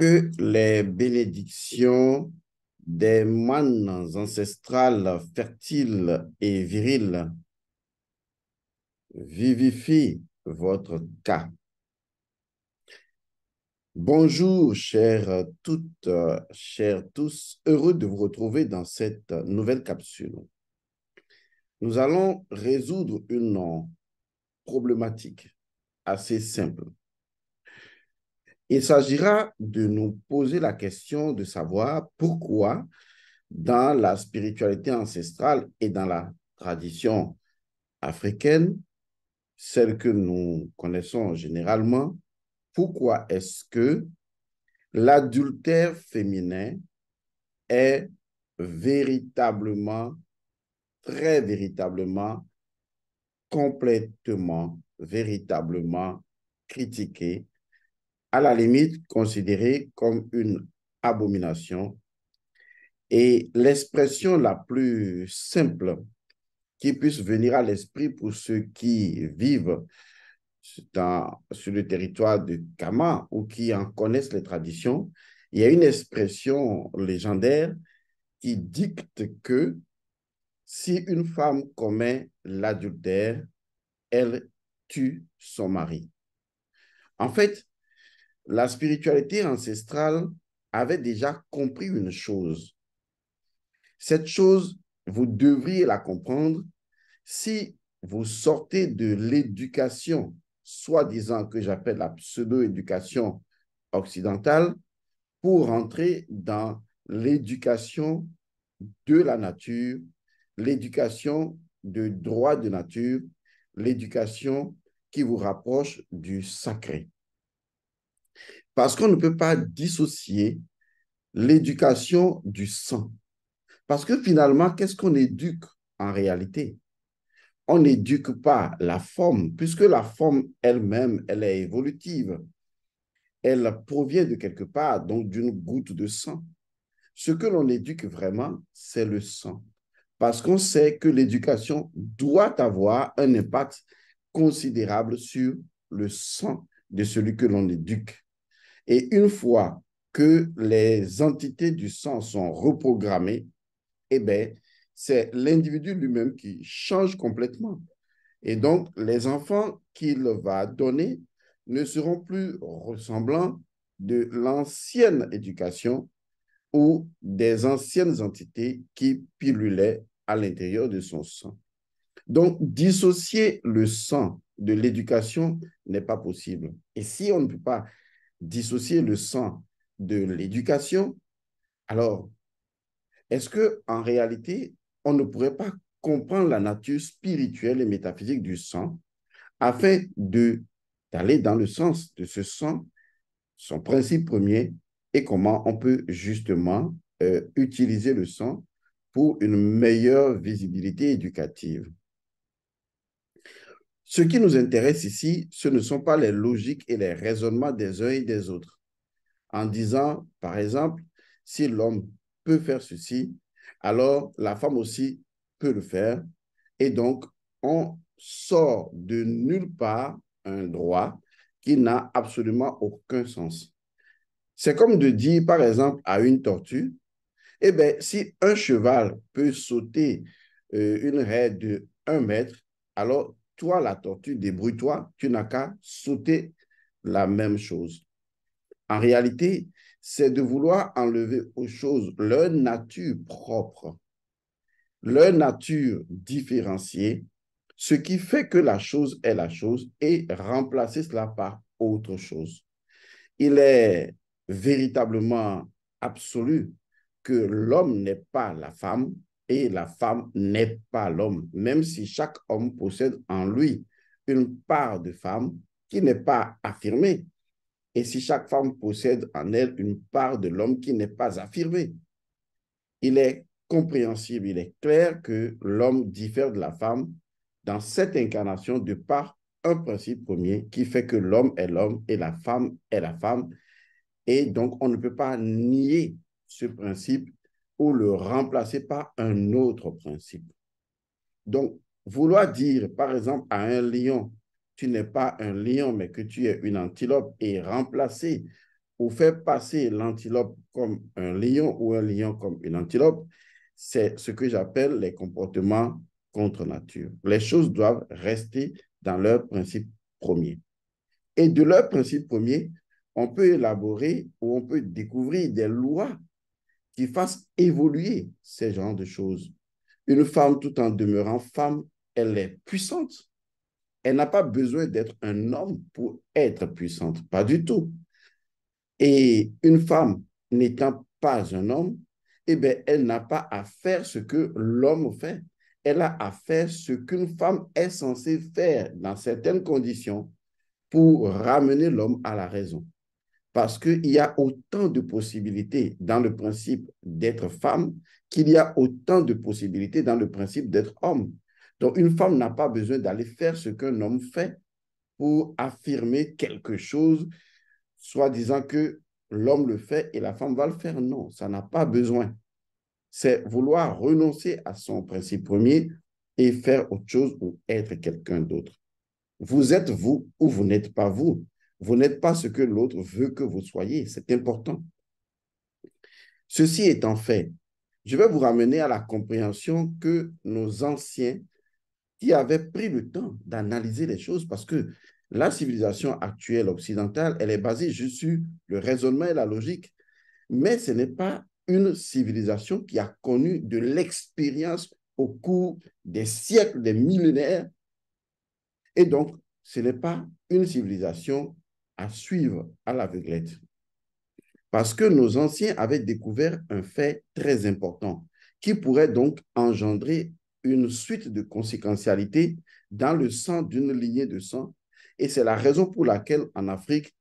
Que les bénédictions des manes ancestrales fertiles et viriles vivifient votre cas. Bonjour, chères toutes, chers tous, heureux de vous retrouver dans cette nouvelle capsule. Nous allons résoudre une problématique assez simple. Il s'agira de nous poser la question de savoir pourquoi dans la spiritualité ancestrale et dans la tradition africaine, celle que nous connaissons généralement, pourquoi est-ce que l'adultère féminin est véritablement, très véritablement, complètement, véritablement critiqué, à la limite considéré comme une abomination. Et l'expression la plus simple qui puisse venir à l'esprit pour ceux qui vivent sur le territoire de Kama ou qui en connaissent les traditions, il y a une expression légendaire qui dicte que si une femme commet l'adultère, elle tue son mari. En fait, la spiritualité ancestrale avait déjà compris une chose. Cette chose, vous devriez la comprendre si vous sortez de l'éducation, soi-disant que j'appelle la pseudo-éducation occidentale, pour rentrer dans l'éducation de la nature, l'éducation de droit de nature, l'éducation qui vous rapproche du sacré. Parce qu'on ne peut pas dissocier l'éducation du sang. Parce que finalement, qu'est-ce qu'on éduque en réalité? On n'éduque pas la forme, puisque la forme elle-même, elle est évolutive. Elle provient de quelque part, donc d'une goutte de sang. Ce que l'on éduque vraiment, c'est le sang. Parce qu'on sait que l'éducation doit avoir un impact considérable sur le sang de celui que l'on éduque. Et une fois que les entités du sang sont reprogrammées, eh bien, c'est l'individu lui-même qui change complètement. Et donc, les enfants qu'il va donner ne seront plus ressemblants de l'ancienne éducation ou des anciennes entités qui pilulaient à l'intérieur de son sang. Donc, dissocier le sang de l'éducation n'est pas possible. Et si on ne peut pas dissocier le sang de l'éducation, alors est-ce qu'en réalité, on ne pourrait pas comprendre la nature spirituelle et métaphysique du sang afin d'aller dans le sens de ce sang, son principe premier, et comment on peut justement utiliser le sang pour une meilleure visibilité éducative. Ce qui nous intéresse ici, ce ne sont pas les logiques et les raisonnements des uns et des autres. En disant, par exemple, si l'homme peut faire ceci, alors la femme aussi peut le faire. Et donc, on sort de nulle part un droit qui n'a absolument aucun sens. C'est comme de dire, par exemple, à une tortue, eh bien, si un cheval peut sauter une raie de 1 mètre, alors toi, la tortue, débrouille-toi, tu n'as qu'à sauter la même chose. En réalité, c'est de vouloir enlever aux choses leur nature propre, leur nature différenciée, ce qui fait que la chose est la chose et remplacer cela par autre chose. Il est véritablement absolu que l'homme n'est pas la femme et la femme n'est pas l'homme, même si chaque homme possède en lui une part de femme qui n'est pas affirmée. Et si chaque femme possède en elle une part de l'homme qui n'est pas affirmée, il est compréhensible, il est clair que l'homme diffère de la femme dans cette incarnation de par un principe premier qui fait que l'homme est l'homme et la femme est la femme. Et donc, on ne peut pas nier ce principe ou le remplacer par un autre principe. Donc, vouloir dire, par exemple, à un lion, tu n'es pas un lion, mais que tu es une antilope et remplacer ou faire passer l'antilope comme un lion ou un lion comme une antilope, c'est ce que j'appelle les comportements contre nature. Les choses doivent rester dans leur principe premier. Et de leur principe premier, on peut élaborer ou on peut découvrir des lois qui fassent évoluer ces genres de choses. Une femme, tout en demeurant femme, elle est puissante. Elle n'a pas besoin d'être un homme pour être puissante, pas du tout. Et une femme n'étant pas un homme, eh bien, elle n'a pas à faire ce que l'homme fait. Elle a à faire ce qu'une femme est censée faire dans certaines conditions pour ramener l'homme à la raison. Parce qu'il y a autant de possibilités dans le principe d'être femme qu'il y a autant de possibilités dans le principe d'être homme. Donc, une femme n'a pas besoin d'aller faire ce qu'un homme fait pour affirmer quelque chose, soit disant que l'homme le fait et la femme va le faire. Non, ça n'a pas besoin. C'est vouloir renoncer à son principe premier et faire autre chose ou être quelqu'un d'autre. Vous êtes vous ou vous n'êtes pas vous. Vous n'êtes pas ce que l'autre veut que vous soyez. C'est important. Ceci étant fait, je vais vous ramener à la compréhension que nos anciens qui avaient pris le temps d'analyser les choses parce que la civilisation actuelle occidentale, elle est basée juste sur le raisonnement et la logique. Mais ce n'est pas une civilisation qui a connu de l'expérience au cours des siècles, des millénaires. Et donc, ce n'est pas une civilisation à suivre à l'aveuglette. Parce que nos anciens avaient découvert un fait très important qui pourrait donc engendrer une suite de conséquentialité dans le sang d'une lignée de sang. Et c'est la raison pour laquelle en Afrique,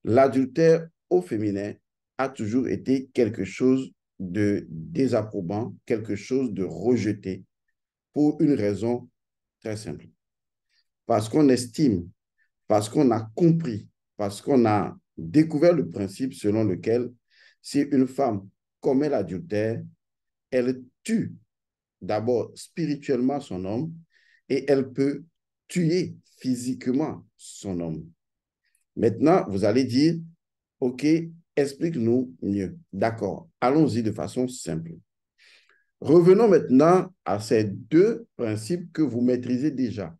l'adultère au féminin a toujours été quelque chose de désapprobant, quelque chose de rejeté pour une raison très simple. Parce qu'on estime, parce qu'on a compris, parce qu'on a découvert le principe selon lequel si une femme commet l'adultère, elle tue d'abord spirituellement son homme et elle peut tuer physiquement son homme. Maintenant, vous allez dire, OK, explique-nous mieux. D'accord, allons-y de façon simple. Revenons maintenant à ces deux principes que vous maîtrisez déjà.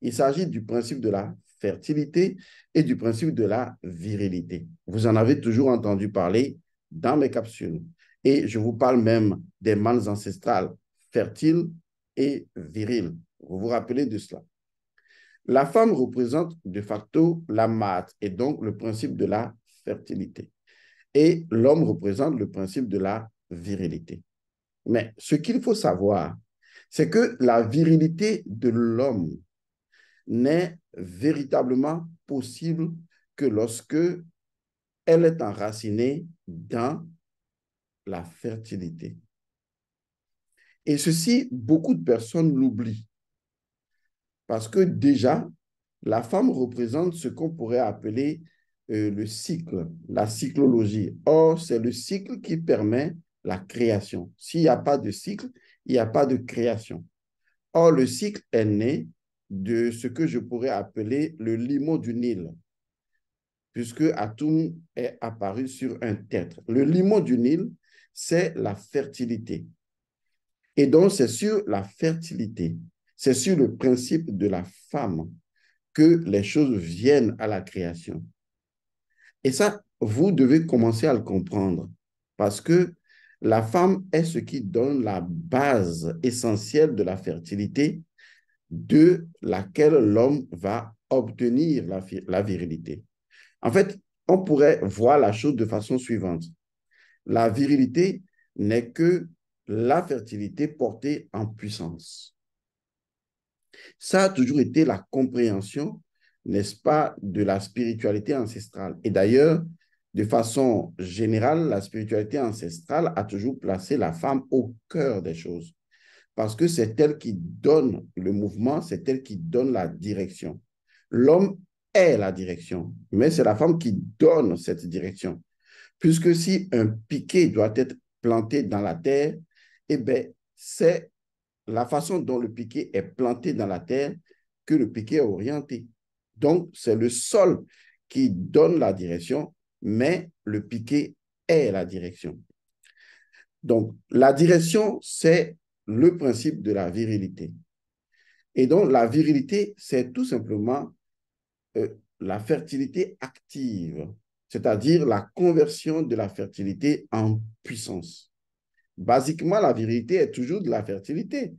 Il s'agit du principe de la fertilité et du principe de la virilité. Vous en avez toujours entendu parler dans mes capsules. Et je vous parle même des mâles ancestrales fertiles et virils. Vous vous rappelez de cela. La femme représente de facto la mate et donc le principe de la fertilité. Et l'homme représente le principe de la virilité. Mais ce qu'il faut savoir, c'est que la virilité de l'homme n'est véritablement possible que lorsque elle est enracinée dans la fertilité. Et ceci, beaucoup de personnes l'oublient. Parce que déjà, la femme représente ce qu'on pourrait appeler le cycle, la cyclologie. Or, c'est le cycle qui permet la création. S'il n'y a pas de cycle, il n'y a pas de création. Or, le cycle est né de ce que je pourrais appeler le limon du Nil, puisque Atum est apparu sur un tertre. Le limon du Nil, c'est la fertilité. Et donc, c'est sur la fertilité, c'est sur le principe de la femme que les choses viennent à la création. Et ça, vous devez commencer à le comprendre parce que la femme est ce qui donne la base essentielle de la fertilité de laquelle l'homme va obtenir la virilité. En fait, on pourrait voir la chose de façon suivante. La virilité n'est que la fertilité portée en puissance. Ça a toujours été la compréhension, n'est-ce pas, de la spiritualité ancestrale. Et d'ailleurs, de façon générale, la spiritualité ancestrale a toujours placé la femme au cœur des choses. Parce que c'est elle qui donne le mouvement, c'est elle qui donne la direction. L'homme est la direction, mais c'est la femme qui donne cette direction. Puisque si un piquet doit être planté dans la terre, eh bien, c'est la façon dont le piquet est planté dans la terre que le piquet est orienté. Donc, c'est le sol qui donne la direction mais le piqué est la direction. Donc, la direction, c'est le principe de la virilité. Et donc, la virilité, c'est tout simplement euh, la fertilité active, c'est-à-dire la conversion de la fertilité en puissance. Basiquement, la virilité est toujours de la fertilité,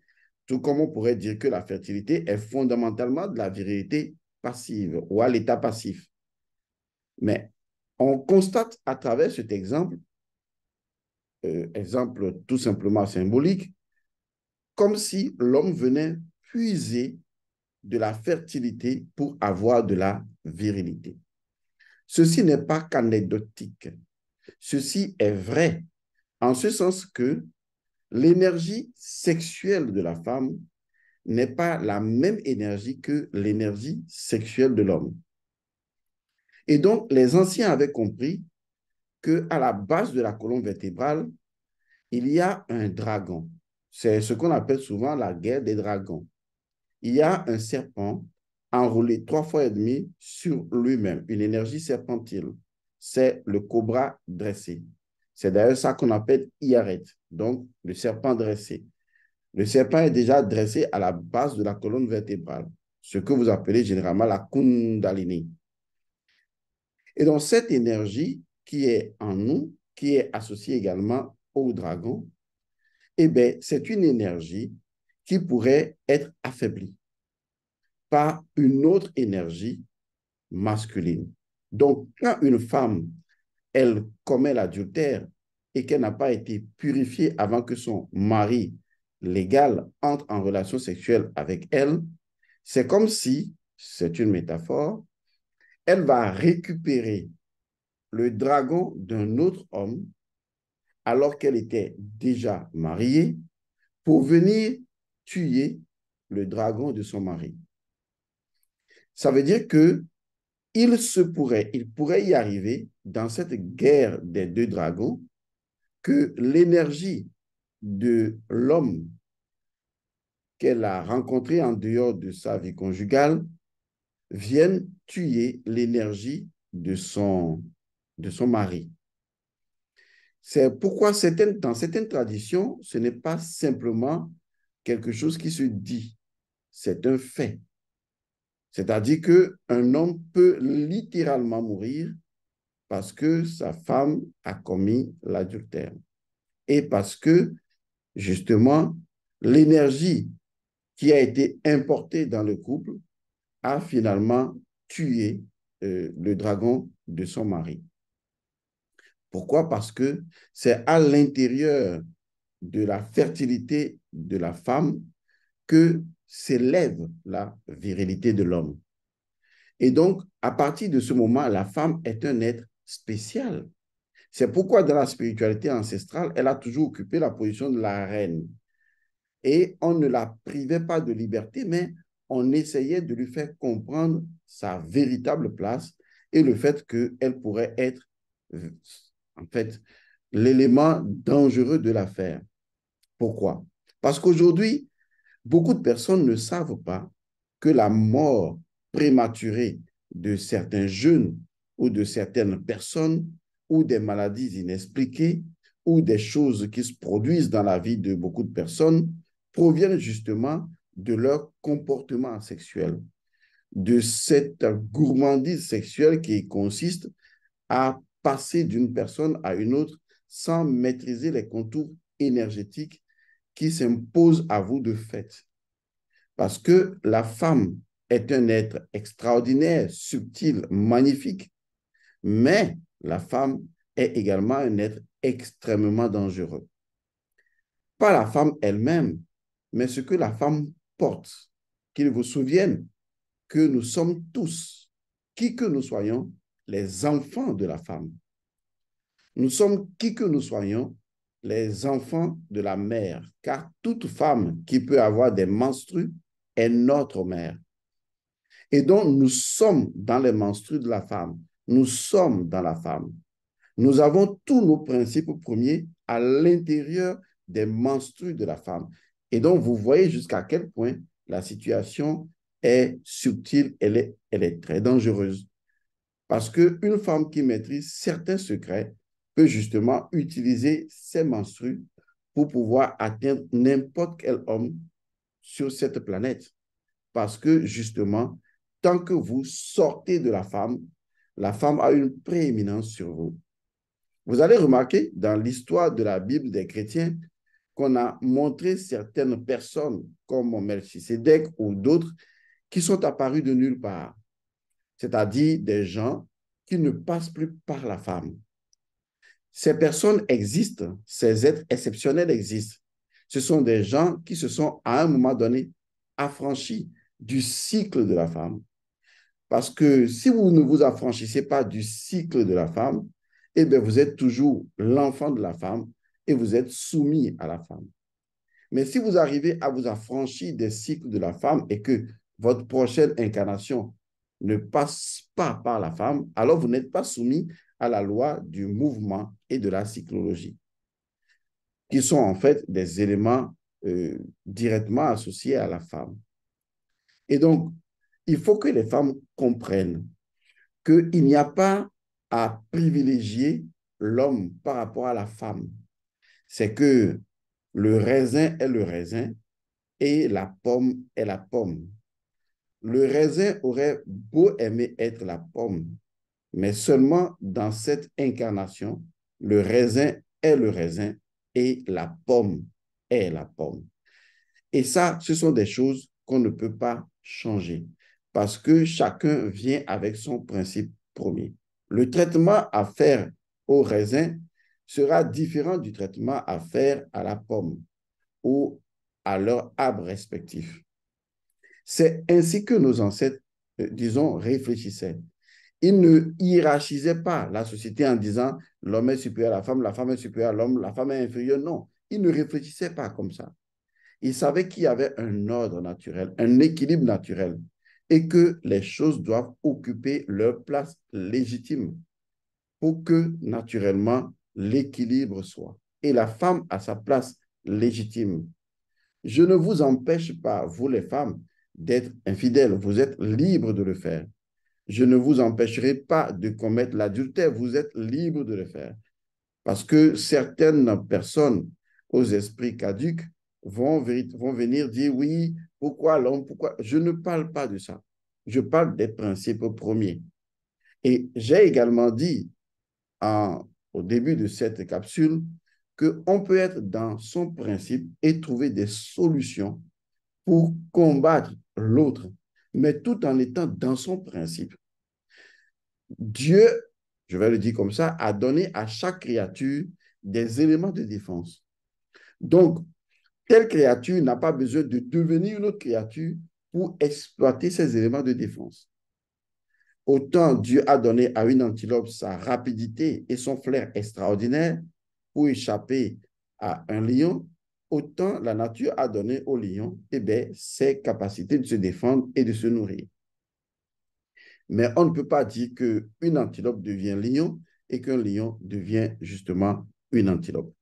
tout comme on pourrait dire que la fertilité est fondamentalement de la virilité passive ou à l'état passif. Mais on constate à travers cet exemple, exemple tout simplement symbolique, comme si l'homme venait puiser de la fertilité pour avoir de la virilité. Ceci n'est pas qu'anecdotique. Ceci est vrai, en ce sens que l'énergie sexuelle de la femme n'est pas la même énergie que l'énergie sexuelle de l'homme. Et donc, les anciens avaient compris qu'à la base de la colonne vertébrale, il y a un dragon. C'est ce qu'on appelle souvent la guerre des dragons. Il y a un serpent enroulé 3 fois et demi sur lui-même, une énergie serpentile. C'est le cobra dressé. C'est d'ailleurs ça qu'on appelle Iaret, donc le serpent dressé. Le serpent est déjà dressé à la base de la colonne vertébrale, ce que vous appelez généralement la Kundalini. Et donc cette énergie qui est en nous, qui est associée également au dragon, eh bien, c'est une énergie qui pourrait être affaiblie par une autre énergie masculine. Donc, quand une femme, elle commet l'adultère et qu'elle n'a pas été purifiée avant que son mari légal entre en relation sexuelle avec elle, c'est comme si, c'est une métaphore, elle va récupérer le dragon d'un autre homme alors qu'elle était déjà mariée pour venir tuer le dragon de son mari. Ça veut dire que il pourrait y arriver dans cette guerre des deux dragons que l'énergie de l'homme qu'elle a rencontré en dehors de sa vie conjugale vienne tuer l'énergie de son mari. C'est pourquoi dans certaines traditions, ce n'est pas simplement quelque chose qui se dit, c'est un fait. C'est-à-dire qu'un homme peut littéralement mourir parce que sa femme a commis l'adultère et parce que, justement, l'énergie qui a été importée dans le couple a finalement tué le dragon de son mari. Pourquoi? Parce que c'est à l'intérieur de la fertilité de la femme que s'élève la virilité de l'homme. Et donc, à partir de ce moment, la femme est un être spécial. C'est pourquoi dans la spiritualité ancestrale, elle a toujours occupé la position de la reine. Et on ne la privait pas de liberté, mais on essayait de lui faire comprendre sa véritable place et le fait qu'elle pourrait être, en fait, l'élément dangereux de l'affaire. Pourquoi? Parce qu'aujourd'hui, beaucoup de personnes ne savent pas que la mort prématurée de certains jeunes ou de certaines personnes ou des maladies inexpliquées ou des choses qui se produisent dans la vie de beaucoup de personnes proviennent justement de leur comportement sexuel, de cette gourmandise sexuelle qui consiste à passer d'une personne à une autre sans maîtriser les contours énergétiques qui s'imposent à vous de fait. Parce que la femme est un être extraordinaire, subtil, magnifique, mais la femme est également un être extrêmement dangereux. Pas la femme elle-même, mais ce que la femme porte. Qu'il vous souvienne que nous sommes tous, qui que nous soyons, les enfants de la femme. Nous sommes, qui que nous soyons, les enfants de la mère, car toute femme qui peut avoir des menstrues est notre mère. Et donc, nous sommes dans les menstrues de la femme. Nous sommes dans la femme. Nous avons tous nos principes premiers à l'intérieur des menstrues de la femme. Et donc, vous voyez jusqu'à quel point la situation est subtile, elle est très dangereuse. Parce qu'une femme qui maîtrise certains secrets peut justement utiliser ses menstrues pour pouvoir atteindre n'importe quel homme sur cette planète. Parce que justement, tant que vous sortez de la femme a une prééminence sur vous. Vous allez remarquer dans l'histoire de la Bible des chrétiens qu'on a montré certaines personnes comme Melchisédek ou d'autres qui sont apparus de nulle part, c'est-à-dire des gens qui ne passent plus par la femme. Ces personnes existent, ces êtres exceptionnels existent. Ce sont des gens qui se sont à un moment donné affranchis du cycle de la femme. Parce que si vous ne vous affranchissez pas du cycle de la femme, eh bien, vous êtes toujours l'enfant de la femme et vous êtes soumis à la femme. Mais si vous arrivez à vous affranchir des cycles de la femme et que votre prochaine incarnation ne passe pas par la femme, alors vous n'êtes pas soumis à la loi du mouvement et de la cyclologie, qui sont en fait des éléments directement associés à la femme. Et donc, il faut que les femmes comprennent qu'il n'y a pas à privilégier l'homme par rapport à la femme. C'est que le raisin est le raisin et la pomme est la pomme. Le raisin aurait beau aimer être la pomme, mais seulement dans cette incarnation, le raisin est le raisin et la pomme est la pomme. Et ça, ce sont des choses qu'on ne peut pas changer parce que chacun vient avec son principe premier. Le traitement à faire au raisin sera différent du traitement à faire à la pomme ou à leur arbre respectif. C'est ainsi que nos ancêtres, disons, réfléchissaient. Ils ne hiérarchisaient pas la société en disant l'homme est supérieur à la femme est supérieure à l'homme, la femme est inférieure. Non, ils ne réfléchissaient pas comme ça. Ils savaient qu'il y avait un ordre naturel, un équilibre naturel et que les choses doivent occuper leur place légitime pour que naturellement l'équilibre soit. Et la femme a sa place légitime. Je ne vous empêche pas, vous les femmes, d'être infidèles. Vous êtes libres de le faire. Je ne vous empêcherai pas de commettre l'adultère. Vous êtes libres de le faire. Parce que certaines personnes aux esprits caducs vont venir dire oui, pourquoi l'homme, pourquoi. Je ne parle pas de ça. Je parle des principes premiers. Et j'ai également dit au début de cette capsule qu'on peut être dans son principe et trouver des solutions pour combattre l'autre, mais tout en étant dans son principe. Dieu, je vais le dire comme ça, a donné à chaque créature des éléments de défense. Donc, telle créature n'a pas besoin de devenir une autre créature pour exploiter ces éléments de défense. Autant Dieu a donné à une antilope sa rapidité et son flair extraordinaire pour échapper à un lion, autant la nature a donné au lion ses capacités de se défendre et de se nourrir. Mais on ne peut pas dire qu'une antilope devient lion et qu'un lion devient justement une antilope.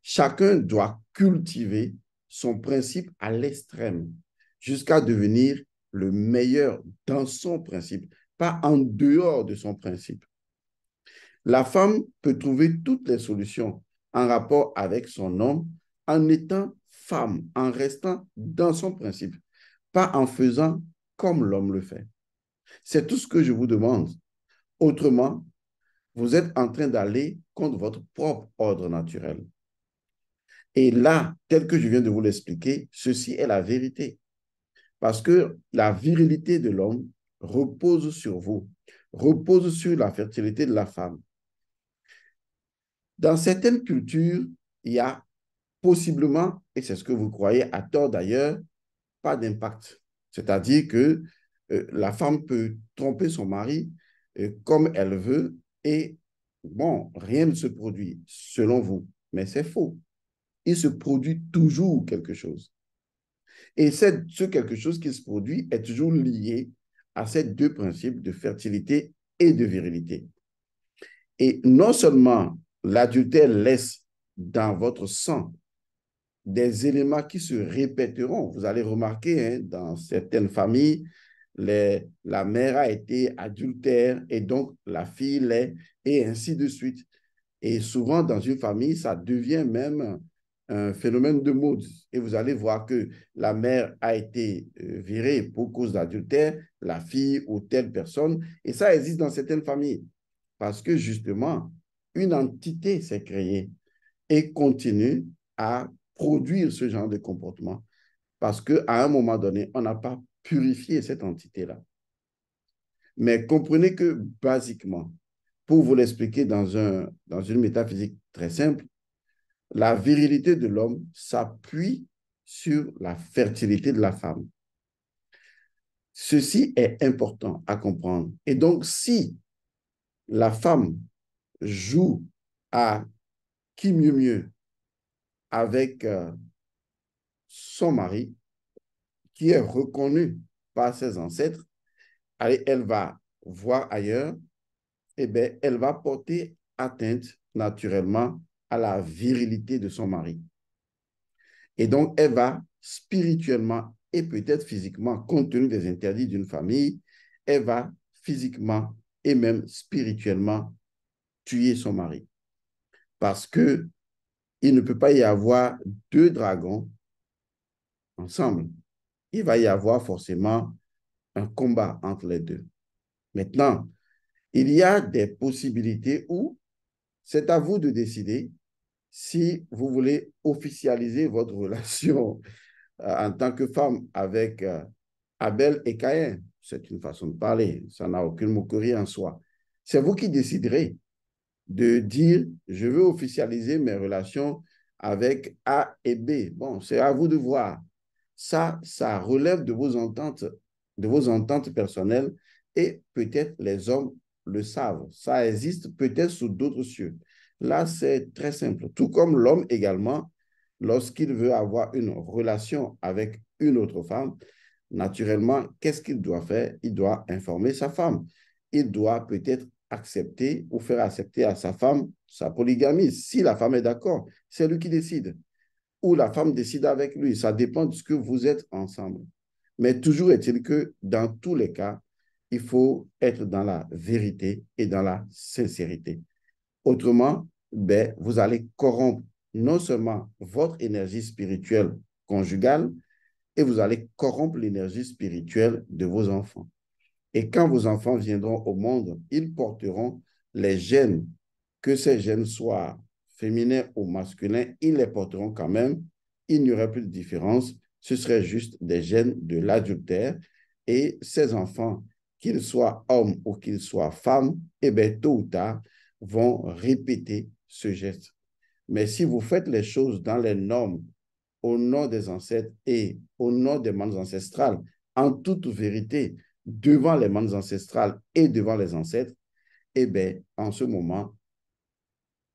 Chacun doit cultiver son principe à l'extrême jusqu'à devenir le meilleur dans son principe, pas en dehors de son principe. La femme peut trouver toutes les solutions en rapport avec son homme en étant femme, en restant dans son principe, pas en faisant comme l'homme le fait. C'est tout ce que je vous demande. Autrement, vous êtes en train d'aller contre votre propre ordre naturel. Et là, tel que je viens de vous l'expliquer, ceci est la vérité. Parce que la virilité de l'homme repose sur vous, repose sur la fertilité de la femme. Dans certaines cultures, il y a possiblement, et c'est ce que vous croyez à tort d'ailleurs, pas d'impact. C'est-à-dire que la femme peut tromper son mari comme elle veut et bon, rien ne se produit selon vous. Mais c'est faux. Il se produit toujours quelque chose. Et ce quelque chose qui se produit est toujours lié à ces deux principes de fertilité et de virilité. Et non seulement l'adultère laisse dans votre sang des éléments qui se répéteront. Vous allez remarquer, hein, dans certaines familles, la mère a été adultère et donc la fille l'est, et ainsi de suite. Et souvent, dans une famille, ça devient même un phénomène de mode. Et vous allez voir que la mère a été virée pour cause d'adultère, la fille ou telle personne, et ça existe dans certaines familles. Parce que justement, une entité s'est créée et continue à produire ce genre de comportement. Parce qu'à un moment donné, on n'a pas purifié cette entité-là. Mais comprenez que, basiquement, pour vous l'expliquer dans une métaphysique très simple, la virilité de l'homme s'appuie sur la fertilité de la femme. Ceci est important à comprendre. Et donc, si la femme joue à qui mieux mieux avec son mari, qui est reconnu par ses ancêtres, elle va voir ailleurs, eh bien, elle va porter atteinte naturellement à la virilité de son mari. Et donc, elle va spirituellement et peut-être physiquement, compte tenu des interdits d'une famille, elle va physiquement et même spirituellement tuer son mari. Parce que il ne peut pas y avoir deux dragons ensemble. Il va y avoir forcément un combat entre les deux. Maintenant, il y a des possibilités où c'est à vous de décider si vous voulez officialiser votre relation en tant que femme avec Abel et Caïn. C'est une façon de parler, ça n'a aucune moquerie en soi. C'est vous qui déciderez de dire, je veux officialiser mes relations avec A et B. Bon, c'est à vous de voir. Ça relève de vos ententes personnelles et peut-être les hommes le savent. Ça existe peut-être sous d'autres cieux. Là, c'est très simple. Tout comme l'homme également, lorsqu'il veut avoir une relation avec une autre femme, naturellement, qu'est-ce qu'il doit faire? Il doit informer sa femme. Il doit peut-être accepter ou faire accepter à sa femme sa polygamie. Si la femme est d'accord, c'est lui qui décide. Ou la femme décide avec lui. Ça dépend de ce que vous êtes ensemble. Mais toujours est-il que dans tous les cas, il faut être dans la vérité et dans la sincérité. Autrement, ben, vous allez corrompre non seulement votre énergie spirituelle conjugale, et vous allez corrompre l'énergie spirituelle de vos enfants. Et quand vos enfants viendront au monde, ils porteront les gènes, que ces gènes soient féminins ou masculins, ils les porteront quand même. Il n'y aurait plus de différence. Ce serait juste des gènes de l'adultère. Et ces enfants, qu'ils soient hommes ou qu'ils soient femmes, eh bien, tôt ou tard, vont répéter ce geste. Mais si vous faites les choses dans les normes, au nom des ancêtres et au nom des mannes ancestrales, en toute vérité, devant les mannes ancestrales et devant les ancêtres, eh bien, en ce moment,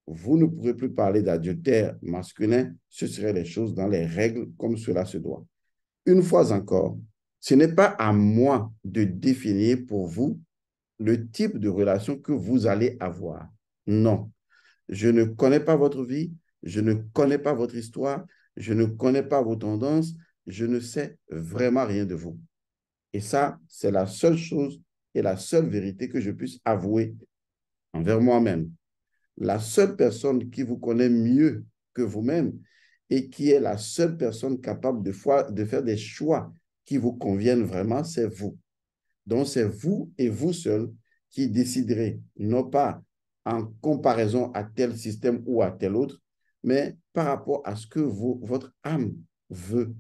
vous ne pourrez plus parler d'adultère masculin, ce seraient les choses dans les règles comme cela se doit. Une fois encore, ce n'est pas à moi de définir pour vous le type de relation que vous allez avoir. Non, je ne connais pas votre vie, je ne connais pas votre histoire, je ne connais pas vos tendances, je ne sais vraiment rien de vous. Et ça, c'est la seule chose et la seule vérité que je puisse avouer envers moi-même. La seule personne qui vous connaît mieux que vous-même et qui est la seule personne capable de faire des choix qui vous conviennent vraiment, c'est vous. Donc, c'est vous et vous seul qui déciderez, non pas en comparaison à tel système ou à tel autre, mais par rapport à ce que votre âme veut.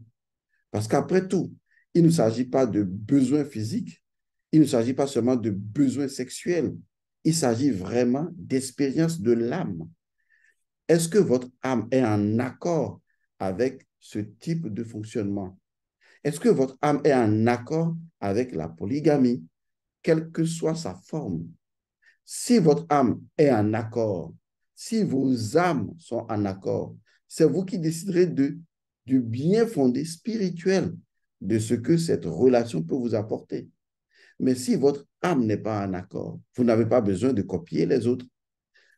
Parce qu'après tout, il ne s'agit pas de besoins physiques, il ne s'agit pas seulement de besoins sexuels, il s'agit vraiment d'expérience de l'âme. Est-ce que votre âme est en accord avec ce type de fonctionnement? Est-ce que votre âme est en accord avec la polygamie, quelle que soit sa forme? Si votre âme est en accord, si vos âmes sont en accord, c'est vous qui déciderez du bien fondé spirituel de ce que cette relation peut vous apporter. Mais si votre âme n'est pas en accord, vous n'avez pas besoin de copier les autres.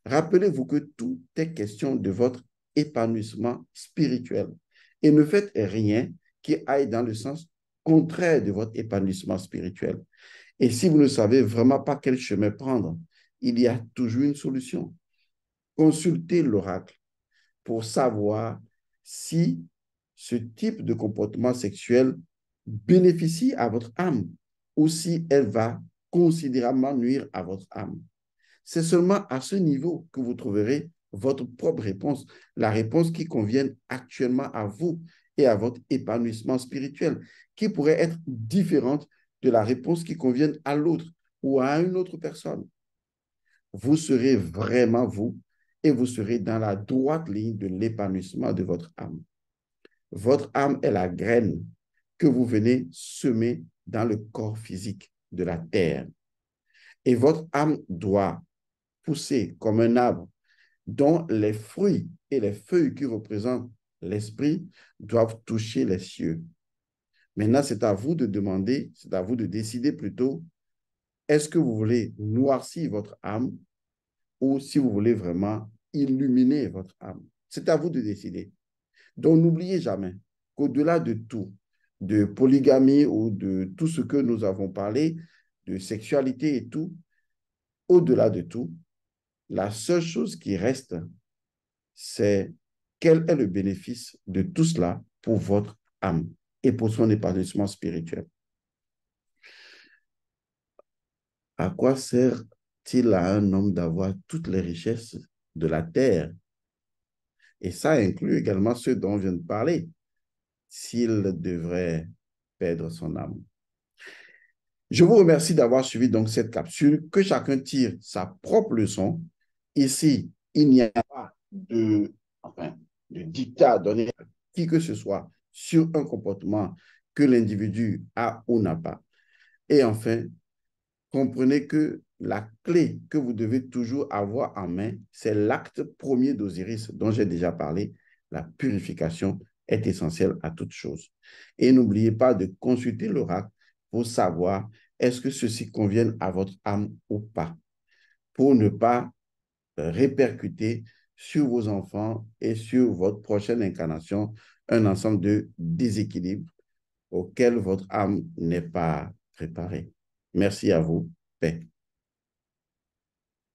Rappelez-vous que tout est question de votre épanouissement spirituel. Et ne faites rien qui aille dans le sens contraire de votre épanouissement spirituel. Et si vous ne savez vraiment pas quel chemin prendre, il y a toujours une solution. Consultez l'oracle pour savoir si ce type de comportement sexuel bénéficie à votre âme ou si elle va considérablement nuire à votre âme. C'est seulement à ce niveau que vous trouverez votre propre réponse, la réponse qui convienne actuellement à vous et à votre épanouissement spirituel, qui pourrait être différente de la réponse qui convienne à l'autre ou à une autre personne. Vous serez vraiment vous et vous serez dans la droite ligne de l'épanouissement de votre âme. Votre âme est la graine que vous venez semer dans le corps physique de la terre. Et votre âme doit pousser comme un arbre dont les fruits et les feuilles qui représentent l'esprit doivent toucher les cieux. Maintenant, c'est à vous de demander, c'est à vous de décider plutôt, est-ce que vous voulez noircir votre âme ou si vous voulez vraiment illuminer votre âme. C'est à vous de décider. Donc, n'oubliez jamais qu'au-delà de tout, de polygamie ou de tout ce que nous avons parlé, de sexualité et tout, au-delà de tout, la seule chose qui reste, c'est quel est le bénéfice de tout cela pour votre âme et pour son épanouissement spirituel. À quoi sert-il à un homme d'avoir toutes les richesses de la terre? Et ça inclut également ceux dont on vient de parler, s'il devrait perdre son âme. Je vous remercie d'avoir suivi donc cette capsule, que chacun tire sa propre leçon. Ici, il n'y a pas de dictat donné à qui que ce soit sur un comportement que l'individu a ou n'a pas. Et enfin, comprenez que la clé que vous devez toujours avoir en main, c'est l'acte premier d'Osiris dont j'ai déjà parlé. La purification est essentielle à toute chose. Et n'oubliez pas de consulter l'oracle pour savoir est-ce que ceci convient à votre âme ou pas, pour ne pas répercuter sur vos enfants et sur votre prochaine incarnation un ensemble de déséquilibres auxquels votre âme n'est pas préparée. Merci à vous. Paix.